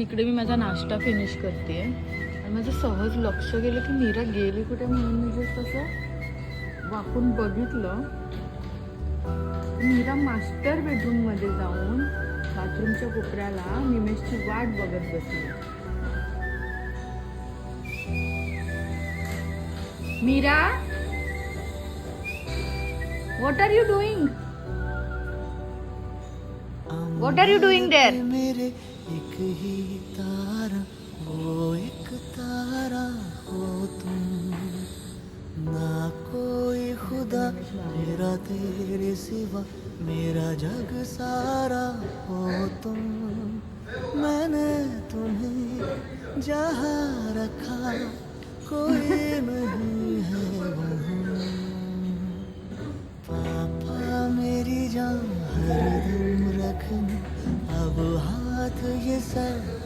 इकडे मी माझा नाश्ता फिनिश करते आणि माझं सहज लक्ष गेलं की मीरा गेली कुठे म्हणून मी जस्ट असं वाकून बघितलं. मीरा मास्टर बेडरूममध्ये जाऊन बाथरूमच्या कोपऱ्याला निमेशची वाट बघत बसली. Meera, what are you doing? What are you doing there? मेरे एक ही तारा, वो एक तारा हो तुम, ना कोई खुदा मेरा तेरे सिवा, मेरा जग सारा हो तुम. मैंने तुम्हें जहाँ रखा कोई नहीं है वहाँ. पापा मेरी जान हरदम रखना, अब हाथ ये सर